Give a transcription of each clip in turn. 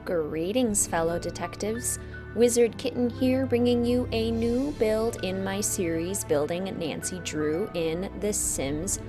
Greetings, fellow detectives. Wizard Kitten here, bringing you a new build in my series building Nancy Drew in The Sims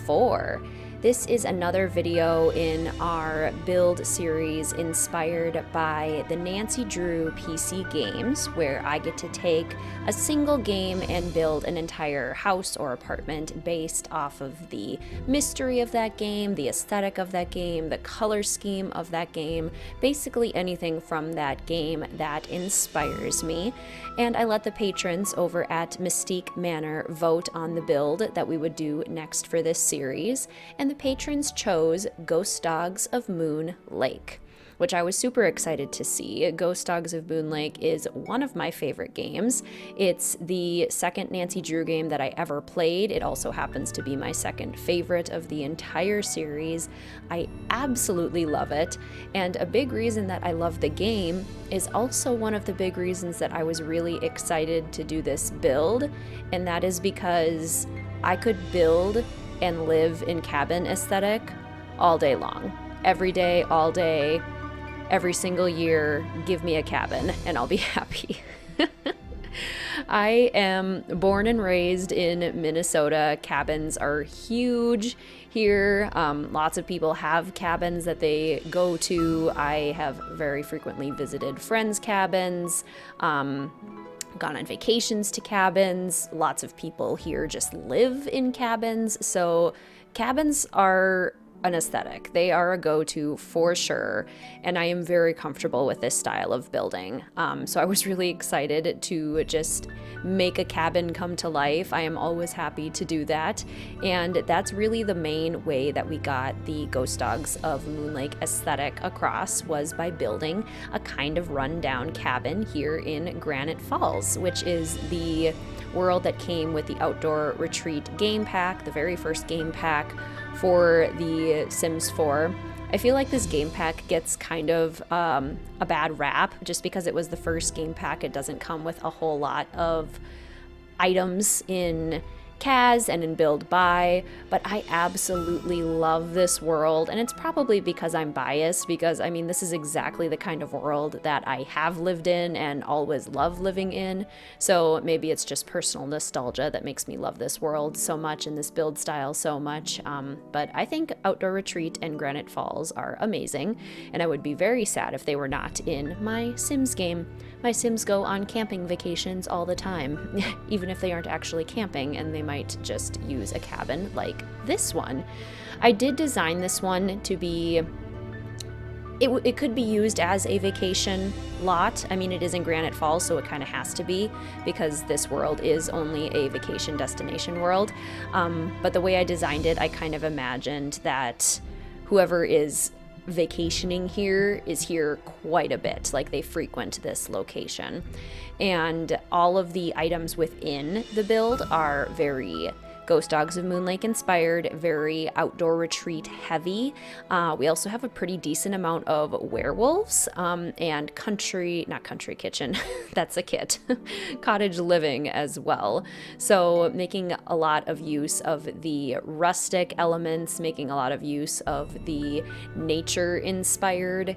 4. This is another video in our build series inspired by the Nancy Drew PC games, where I get to take a single game and build an entire house or apartment based off of the mystery of that game, the aesthetic of that game, the color scheme of that game, basically anything from that game that inspires me. And I let the patrons over at Mystique Manor vote on the build that we would do next for this series, and the patrons chose Ghost Dogs of Moon Lake, which I was super excited to see. Ghost Dogs of Moon Lake is one of my favorite games. It's the second Nancy Drew game that I ever played. It also happens to be my second favorite of the entire series. I absolutely love it, and a big reason that I love the game is also one of the big reasons that I was really excited to do this build, and that is because I could build and live in cabin aesthetic all day long. Every day, all day, every single year, give me a cabin and I'll be happy. I am born and raised in Minnesota. Cabins are huge here. Lots of people have cabins that they go to. I have very frequently visited friends' cabins, gone on vacations to cabins. Lots of people here just live in cabins. So cabins are an aesthetic. They are a go-to for sure, and I am very comfortable with this style of building. So I was really excited to just make a cabin come to life. I am always happy to do that, and that's really the main way that we got the Ghost Dogs of Moon Lake aesthetic across, was by building a kind of rundown cabin here in Granite Falls, which is the world that came with the Outdoor Retreat game pack, the very first game pack for the Sims 4. I feel like this game pack gets kind of a bad rap just because it was the first game pack. It doesn't come with a whole lot of items in CAS and in Build By, but I absolutely love this world, and it's probably because I'm biased, because I mean, this is exactly the kind of world that I have lived in and always love living in. So maybe it's just personal nostalgia that makes me love this world so much and this build style so much. But I think Outdoor Retreat and Granite Falls are amazing, and I would be very sad if they were not in my Sims game. My Sims go on camping vacations all the time, even if they aren't actually camping, and they might just use a cabin like this one. I did design this one to be, it could be used as a vacation lot. I mean, it is in Granite Falls, so it kind of has to be, because this world is only a vacation destination world. But the way I designed it, I kind of imagined that whoever is vacationing here is here quite a bit, like they frequent this location, and all of the items within the build are very Ghost Dogs of Moon Lake inspired, very Outdoor Retreat heavy. We also have a pretty decent amount of werewolves and not country kitchen, that's a kit, cottage living as well. So making a lot of use of the rustic elements, making a lot of use of the nature inspired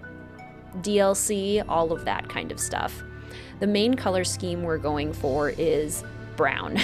DLC, all of that kind of stuff. The main color scheme we're going for is brown.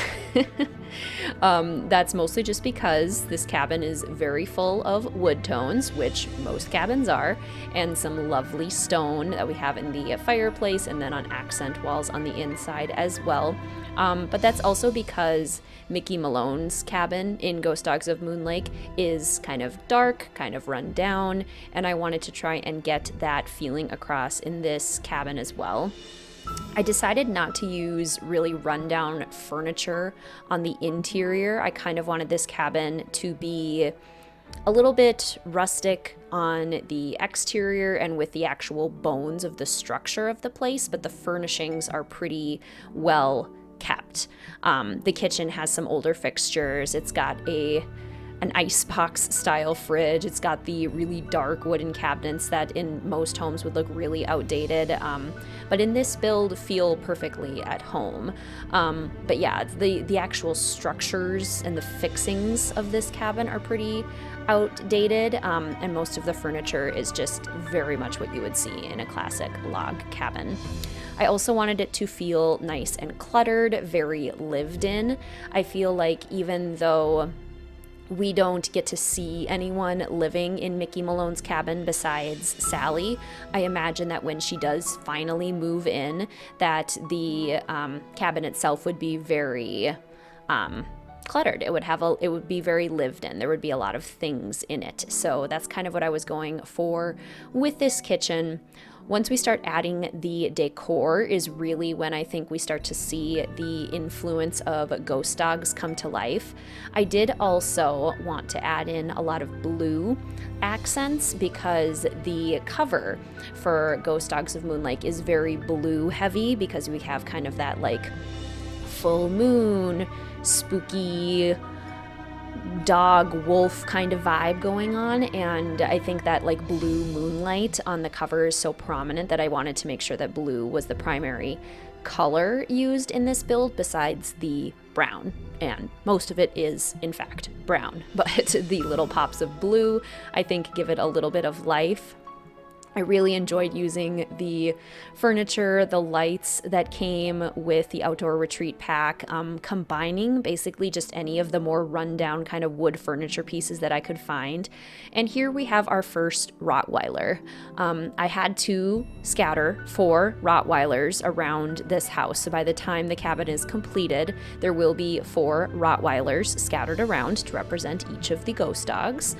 That's mostly just because this cabin is very full of wood tones, which most cabins are, and some lovely stone that we have in the fireplace and then on accent walls on the inside as well. But that's also because Mickey Malone's cabin in Ghost Dogs of Moon Lake is kind of dark, kind of run down, and I wanted to try and get that feeling across in this cabin as well. I decided not to use really rundown furniture on the interior. I kind of wanted this cabin to be a little bit rustic on the exterior and with the actual bones of the structure of the place, but the furnishings are pretty well kept. The kitchen has some older fixtures. It's got an an icebox style fridge. It's got the really dark wooden cabinets that in most homes would look really outdated, but in this build feel perfectly at home. But yeah, the actual structures and the fixings of this cabin are pretty outdated, and most of the furniture is just very much what you would see in a classic log cabin. I also wanted it to feel nice and cluttered, very lived in. I feel like even though we don't get to see anyone living in Mickey Malone's cabin besides Sally, I imagine that when she does finally move in, that the cabin itself would be very cluttered. It would be very lived in. There would be a lot of things in it. So that's kind of what I was going for with this kitchen. Once we start adding the decor is really when I think we start to see the influence of Ghost Dogs come to life. I did also want to add in a lot of blue accents because the cover for Ghost Dogs of Moonlake is very blue heavy, because we have kind of that like full moon, spooky dog wolf kind of vibe going on, and I think that like blue moonlight on the cover is so prominent that I wanted to make sure that blue was the primary color used in this build besides the brown, and most of it is in fact brown, but the little pops of blue I think give it a little bit of life. I really enjoyed using the furniture, the lights that came with the outdoor retreat pack, combining basically just any of the more rundown kind of wood furniture pieces that I could find. And here we have our first Rottweiler. I had to scatter 4 Rottweilers around this house. So by the time the cabin is completed, there will be 4 Rottweilers scattered around to represent each of the ghost dogs.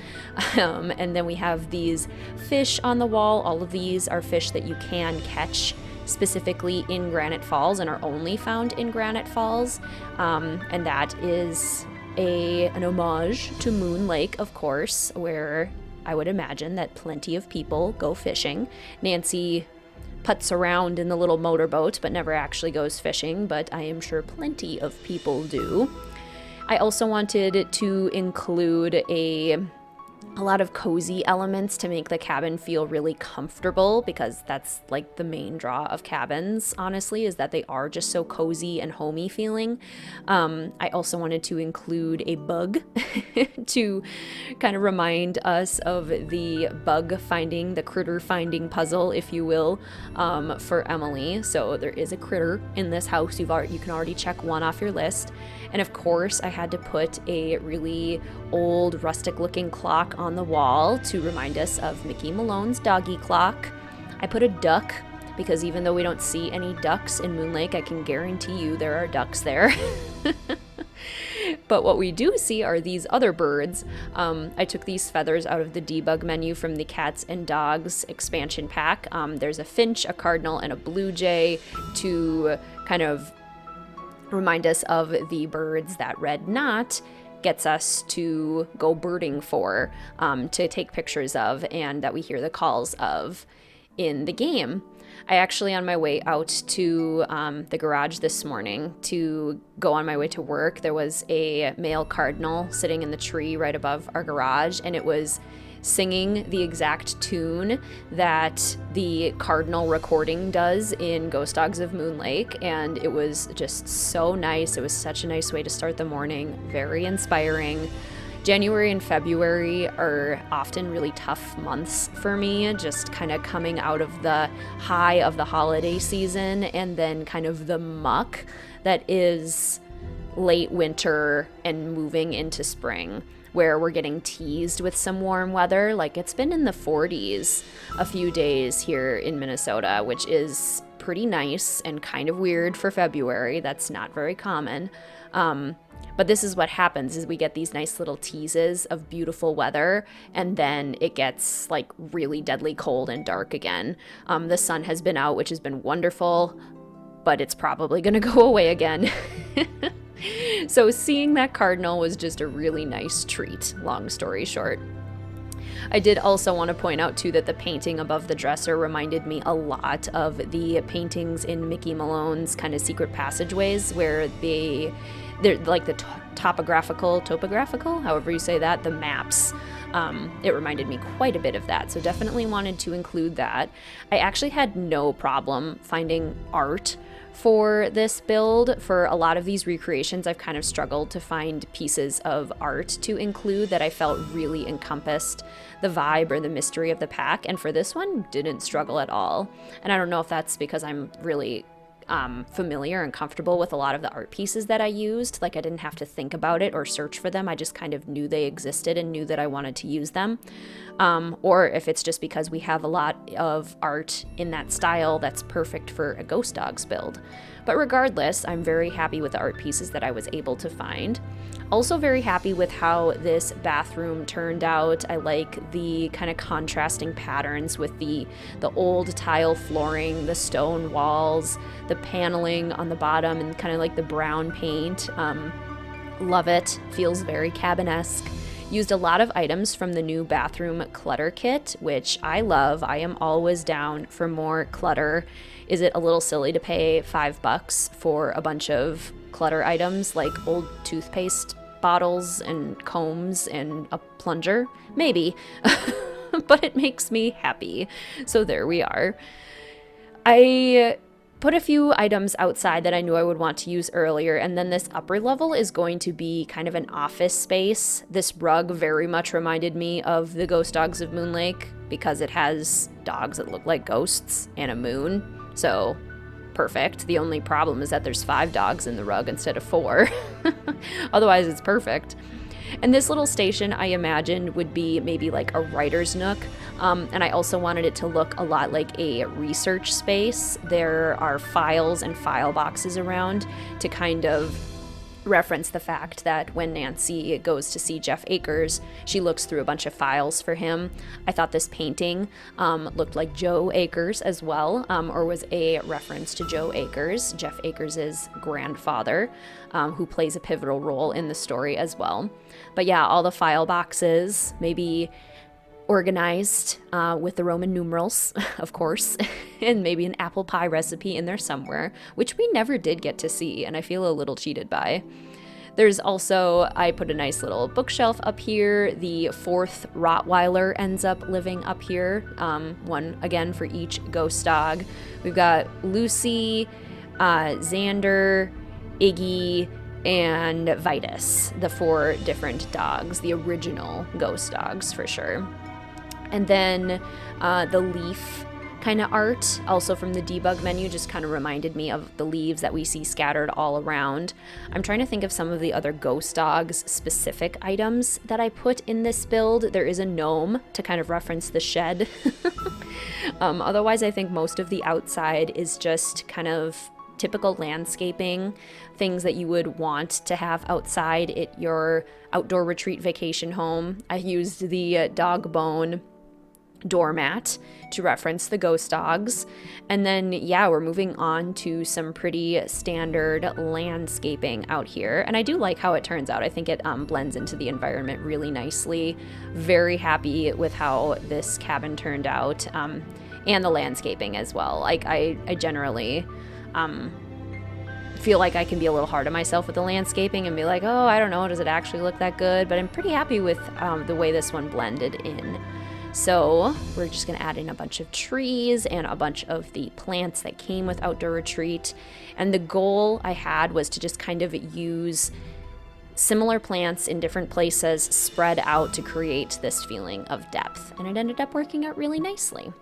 And then we have these fish on the wall. All of these are fish that you can catch specifically in Granite Falls and are only found in Granite Falls. And that is an homage to Moon Lake, of course, where I would imagine that plenty of people go fishing. Nancy putts around in the little motorboat but never actually goes fishing, but I am sure plenty of people do. I also wanted to include a lot of cozy elements to make the cabin feel really comfortable, because that's like the main draw of cabins, honestly, is that they are just so cozy and homey feeling. I also wanted to include a bug to kind of remind us of the the critter finding puzzle, if you will, for Emily. So there is a critter in this house. You can already check one off your list. And of course, I had to put a really old, rustic-looking clock on the wall to remind us of Mickey Malone's doggy clock. I put a duck, because even though we don't see any ducks in Moon Lake, I can guarantee you there are ducks there. But what we do see are these other birds. I took these feathers out of the debug menu from the Cats and Dogs expansion pack. There's a finch, a cardinal, and a blue jay to kind of remind us of the birds that Red Knot gets us to go birding for, to take pictures of, and that we hear the calls of in the game. I actually, on my way out to the garage this morning to go on my way to work, there was a male cardinal sitting in the tree right above our garage, and it was singing the exact tune that the cardinal recording does in Ghost Dogs of Moon Lake, and it was just so nice. It was such a nice way to start the morning, very inspiring. January and February are often really tough months for me, just kind of coming out of the high of the holiday season and then kind of the muck that is late winter and moving into spring, where we're getting teased with some warm weather. Like, it's been in the 40s a few days here in Minnesota, which is pretty nice and kind of weird for February. That's not very common. But this is what happens, is we get these nice little teases of beautiful weather, and then it gets like really deadly cold and dark again. The sun has been out, which has been wonderful, but it's probably gonna go away again. So seeing that cardinal was just a really nice treat, long story short. I did also want to point out too that the painting above the dresser reminded me a lot of the paintings in Mickey Malone's kind of secret passageways, where they're like the topographical, however you say that, the maps. It reminded me quite a bit of that, so definitely wanted to include that. I actually had no problem finding art for this build. For a lot of these recreations, I've kind of struggled to find pieces of art to include that I felt really encompassed the vibe or the mystery of the pack, and for this one, didn't struggle at all. And I don't know if that's because I'm really familiar and comfortable with a lot of the art pieces that I used. Like, I didn't have to think about it or search for them. I just kind of knew they existed and knew that I wanted to use them. Or if it's just because we have a lot of art in that style that's perfect for a Ghost Dogs build. But regardless, I'm very happy with the art pieces that I was able to find. Also very happy with how this bathroom turned out. I like the kind of contrasting patterns with the old tile flooring, the stone walls, the paneling on the bottom, and kind of like the brown paint. Love it. Feels very cabin-esque. Used a lot of items from the new bathroom clutter kit, which I love. I am always down for more clutter. Is it a little silly to pay $5 for a bunch of clutter items like old toothpaste bottles and combs and a plunger? Maybe, but it makes me happy. So there we are. I put a few items outside that I knew I would want to use earlier, and then this upper level is going to be kind of an office space. This rug very much reminded me of the Ghost Dogs of Moon Lake because it has dogs that look like ghosts and a moon. So perfect. The only problem is that there's 5 dogs in the rug instead of 4. Otherwise, it's perfect. And this little station, I imagined, would be maybe like a writer's nook. And I also wanted it to look a lot like a research space. There are files and file boxes around to kind of reference the fact that when Nancy goes to see Jeff Akers, she looks through a bunch of files for him. I thought this painting looked like Joe Akers as well, or was a reference to Joe Akers, Jeff Akers' grandfather, who plays a pivotal role in the story as well. But yeah, all the file boxes, maybe organized with the Roman numerals, of course, and maybe an apple pie recipe in there somewhere, which we never did get to see, and I feel a little cheated by. There's also, I put a nice little bookshelf up here. The 4th Rottweiler ends up living up here, one again for each ghost dog. We've got Lucy, Xander, Iggy, and Vitus, the 4 different dogs, the original ghost dogs for sure. And then the leaf kind of art, also from the debug menu, just kind of reminded me of the leaves that we see scattered all around. I'm trying to think of some of the other Ghost Dogs specific items that I put in this build. There is a gnome to kind of reference the shed. Otherwise, I think most of the outside is just kind of typical landscaping, things that you would want to have outside at your outdoor retreat vacation home. I used the dog bone doormat to reference the ghost dogs. And then, yeah, we're moving on to some pretty standard landscaping out here. And I do like how it turns out. I think it blends into the environment really nicely. Very happy with how this cabin turned out, and the landscaping as well. Like, I generally feel like I can be a little hard on myself with the landscaping and be like, oh, I don't know, does it actually look that good? But I'm pretty happy with the way this one blended in. So we're just going to add in a bunch of trees and a bunch of the plants that came with Outdoor Retreat. And the goal I had was to just kind of use similar plants in different places spread out to create this feeling of depth. And it ended up working out really nicely.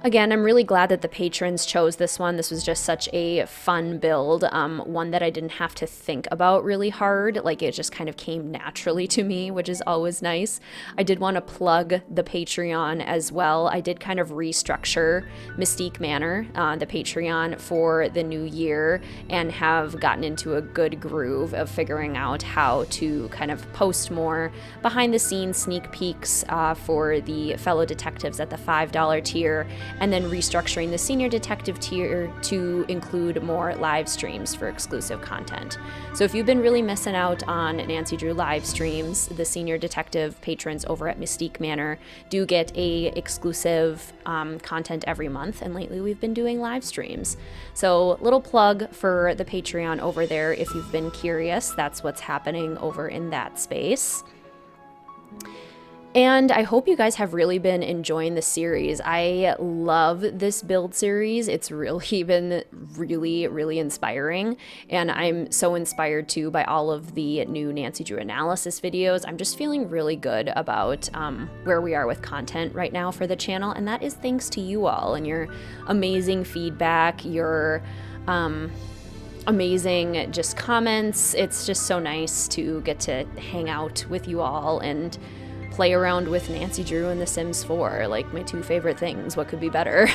Again, I'm really glad that the patrons chose this one. This was just such a fun build, one that I didn't have to think about really hard. Like, it just kind of came naturally to me, which is always nice. I did want to plug the Patreon as well. I did kind of restructure Mystique Manor, the Patreon, for the new year, and have gotten into a good groove of figuring out how to kind of post more behind the scenes sneak peeks for the fellow detectives at the $5 tier, and then restructuring the senior detective tier to include more live streams for exclusive content. So if you've been really missing out on Nancy Drew live streams, the senior detective patrons over at Mystique Manor do get a exclusive content every month, and lately we've been doing live streams. So little plug for the Patreon over there if you've been curious. That's what's happening over in that space. And I hope you guys have really been enjoying the series. I love this build series. It's really been really inspiring. And I'm so inspired too by all of the new Nancy Drew analysis videos. I'm just feeling really good about where we are with content right now for the channel. And that is thanks to you all and your amazing feedback, your amazing just comments. It's just so nice to get to hang out with you all and play around with Nancy Drew and The Sims 4, like my two favorite things. What could be better?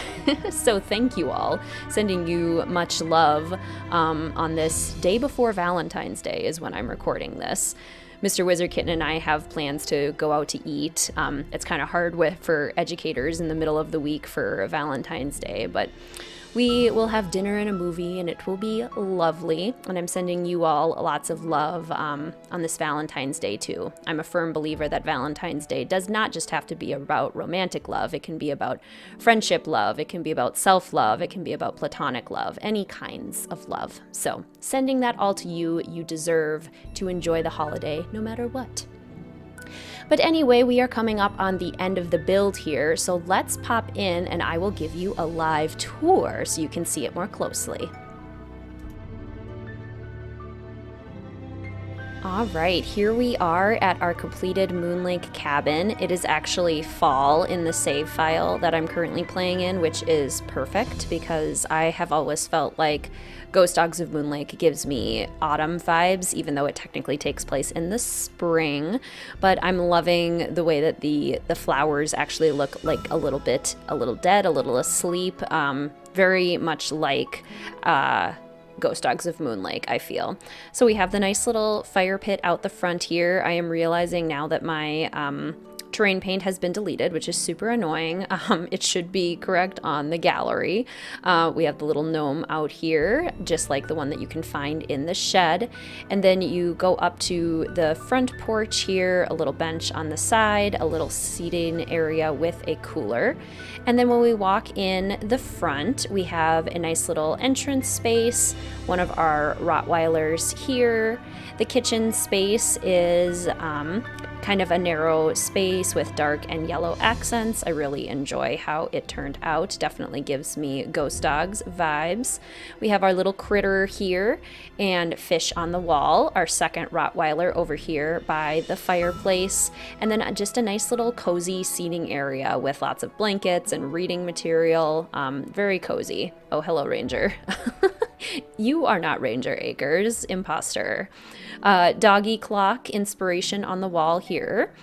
So thank you all. Sending you much love on this day before Valentine's Day is when I'm recording this. Mr. Wizard Kitten and I have plans to go out to eat. It's kind of hard for educators in the middle of the week for Valentine's Day, but we will have dinner and a movie, and it will be lovely. And I'm sending you all lots of love on this Valentine's Day, too. I'm a firm believer that Valentine's Day does not just have to be about romantic love. It can be about friendship love. It can be about self-love. It can be about platonic love, any kinds of love. So sending that all to you. You deserve to enjoy the holiday no matter what. But anyway, we are coming up on the end of the build here, so let's pop in and I will give you a live tour so you can see it more closely. All right, here we are at our completed Moonlake cabin. It is actually fall in the save file that I'm currently playing in, which is perfect because I have always felt like Ghost Dogs of Moonlake gives me autumn vibes, even though it technically takes place in the spring. But I'm loving the way that the flowers actually look like a little dead, a little asleep, very much like Ghost Dogs of Moonlake, I feel. So we have the nice little fire pit out the front here. I am realizing now that my terrain paint has been deleted, which is super annoying. It should be correct on the gallery. We have the little gnome out here, just like the one that you can find in the shed. And then you go up to the front porch here, a little bench on the side, a little seating area with a cooler. And then when we walk in the front, we have a nice little entrance space, one of our Rottweilers here. The kitchen space is kind of a narrow space with dark and yellow accents. I really enjoy how it turned out. Definitely gives me Ghost Dogs vibes. We have our little critter here and fish on the wall, our second Rottweiler over here by the fireplace, and then just a nice little cozy seating area with lots of blankets and reading material. Very cozy. Oh, hello, Ranger. You are not Ranger Acres, imposter. Doggy clock inspiration on the wall here.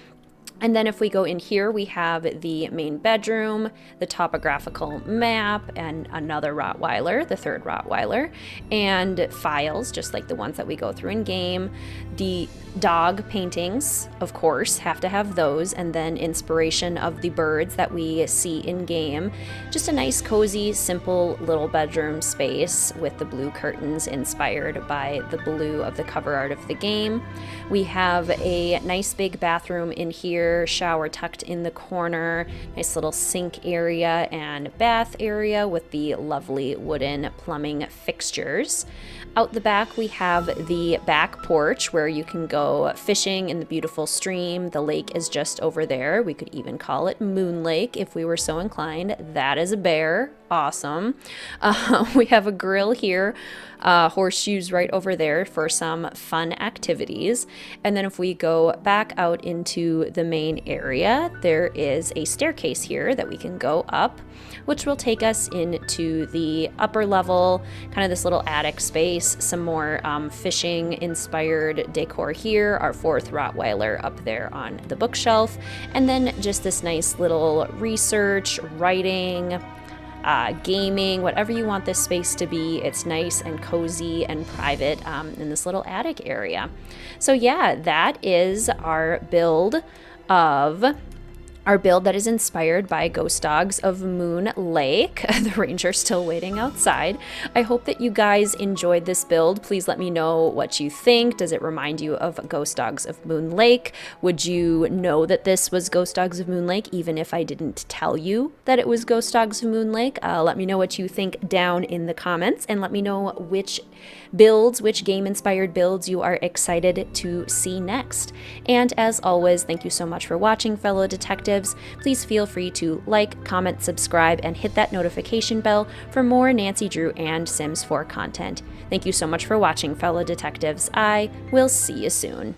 And then if we go in here, we have the main bedroom, the topographical map, and another Rottweiler, the third Rottweiler, and files, just like the ones that we go through in game. The dog paintings, of course, have to have those, and then inspiration of the birds that we see in game. Just a nice, cozy, simple little bedroom space with the blue curtains inspired by the blue of the cover art of the game. We have a nice big bathroom in here, shower tucked in the corner, nice little sink area and bath area with the lovely wooden plumbing fixtures. Out the back, we have the back porch where you can go fishing in the beautiful stream. The lake is just over there. We could even call it Moon Lake if we were so inclined. That is a bear. Awesome. We have a grill here, horseshoes right over there for some fun activities. And then if we go back out into the main area, there is a staircase here that we can go up, which will take us into the upper level, kind of this little attic space, some more fishing inspired decor here, our fourth Rottweiler up there on the bookshelf, and then just this nice little research, writing, gaming, whatever you want this space to be. It's nice and cozy and private in this little attic area. So yeah, that is our build of our build that is inspired by Ghost Dogs of Moon Lake. The ranger's still waiting outside. I hope that you guys enjoyed this build. Please let me know what you think. Does it remind you of Ghost Dogs of Moon Lake? Would you know that this was Ghost Dogs of Moon Lake even if I didn't tell you that it was Ghost Dogs of Moon Lake? Let me know what you think down in the comments, and let me know which game-inspired builds you are excited to see next. And as always, thank you so much for watching, fellow detectives. Please feel free to like, comment, subscribe, and hit that notification bell for more Nancy Drew and Sims 4 content. Thank you so much for watching, fellow detectives. I will see you soon.